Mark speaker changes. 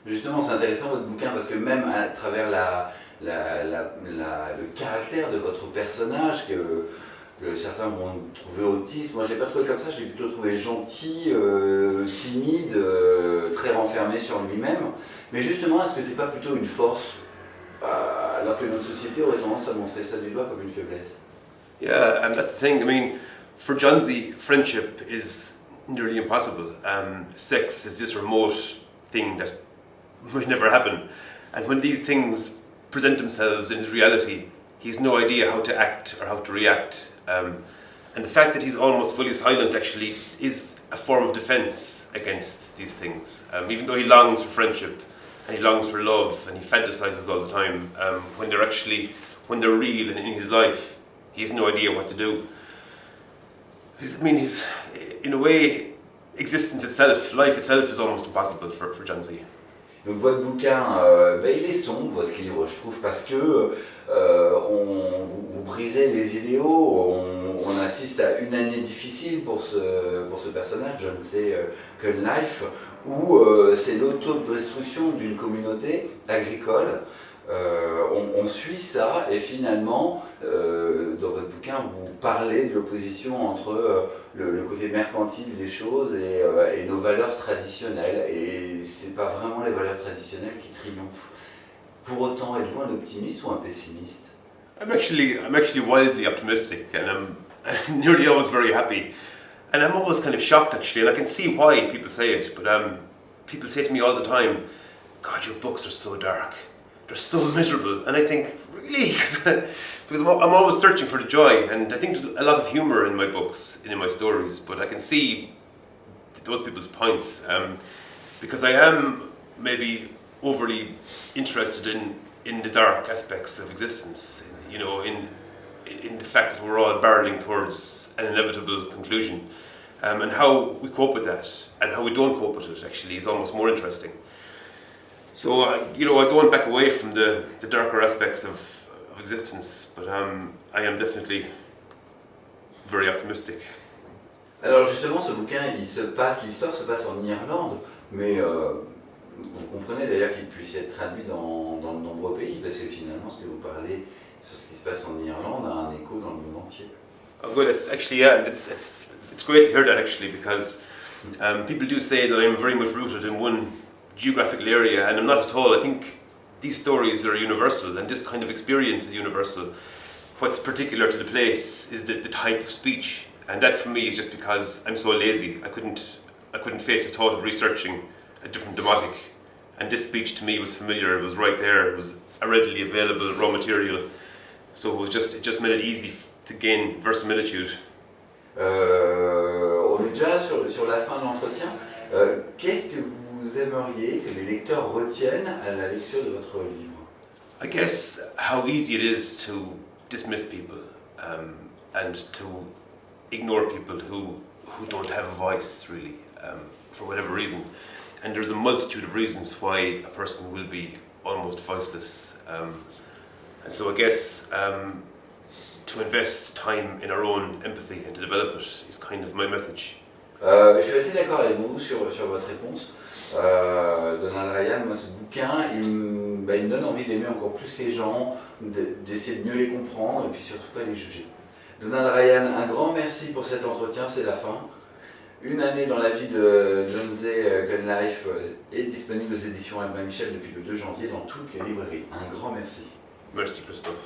Speaker 1: Justement, c'est intéressant votre bouquin parce que même à travers le caractère de votre personnage, que certains vont trouver autiste, moi je ne l'ai pas trouvé comme ça, je l'ai plutôt trouvé gentil, timide, très renfermé sur lui-même. Mais justement, est-ce que c'est pas plutôt une force alors que notre société aurait tendance à montrer ça du doigt comme une faiblesse?
Speaker 2: Yeah, and that's the thing. I mean, for Johnsey, friendship is nearly impossible. Sex is this remote thing that might never happen. And when these things present themselves in his reality, he has no idea how to act or how to react. And the fact that he's almost fully silent actually is a form of defense against these things. Even though he longs for friendship and he longs for love and he fantasizes all the time, when they're real and in his life, he has no idea what to do. He's, in a way, existence itself, life itself is almost impossible for Johnsey.
Speaker 1: Donc votre bouquin, il est sombre, votre livre, je trouve, parce que vous brisez les idéaux, on assiste à une année difficile pour ce personnage, Johnsey Cunliffe, où c'est l'autodestruction d'une communauté agricole. On suit ça et finalement, dans votre bouquin, vous parlez de l'opposition entre le côté mercantile des choses et nos valeurs traditionnelles. Et c'est pas vraiment les valeurs traditionnelles qui triomphent. Pour autant, êtes-vous un optimiste ou un pessimiste?
Speaker 2: I'm actually wildly optimistic, and I'm nearly always very happy. And I'm always kind of shocked actually, and I can see why people say it. But people say to me all the time, "God, your books are so dark. They're so miserable," and I think, really? Because I'm always searching for the joy, and I think there's a lot of humour in my books and in my stories, but I can see those people's points, because I am maybe overly interested in the dark aspects of existence, in the fact that we're all barreling towards an inevitable conclusion, and how we cope with that, and how we don't cope with it actually is almost more interesting. So, I don't back away from the darker aspects of existence, but I am definitely very optimistic.
Speaker 1: Alors justement, ce bouquin, l'histoire se passe en Irlande, mais vous comprenez d'ailleurs qu'il puisse être traduit dans de nombreux pays, parce que finalement, ce que vous parlez sur ce qui se passe en Irlande a un écho dans le monde entier.
Speaker 2: Oh, good. It's actually, it's great to hear that actually, because people do say that I'm very much rooted in one geographical area, and I'm not at all. I think these stories are universal, and this kind of experience is universal. What's particular to the place is the type of speech, and that for me is just because I'm so lazy. I couldn't face the thought of researching a different demotic, and this speech to me was familiar. It was right there. It was a readily available raw material, so it just made it easy to gain verisimilitude.
Speaker 1: On est déjà sur la fin de l'entretien. Qu'est-ce que vous aimeriez que les lecteurs retiennent à la lecture de votre livre?
Speaker 2: I guess how easy it is to dismiss people, and to ignore people who don't have a voice really, for whatever reason. And there's a multitude of reasons why a person will be almost voiceless. And so I guess to invest time in our own empathy and to develop it is kind of my message.
Speaker 1: Je suis assez d'accord avec vous sur votre réponse. Donal Ryan, moi ce bouquin, il me donne envie d'aimer encore plus les gens, d'essayer de mieux les comprendre et puis surtout pas les juger. Donal Ryan, un grand merci pour cet entretien, c'est la fin. Une année dans la vie de Johnsey Cunliffe est disponible aux éditions Albin Michel depuis le 2 janvier dans toutes les librairies. Un grand merci.
Speaker 2: Merci Christophe.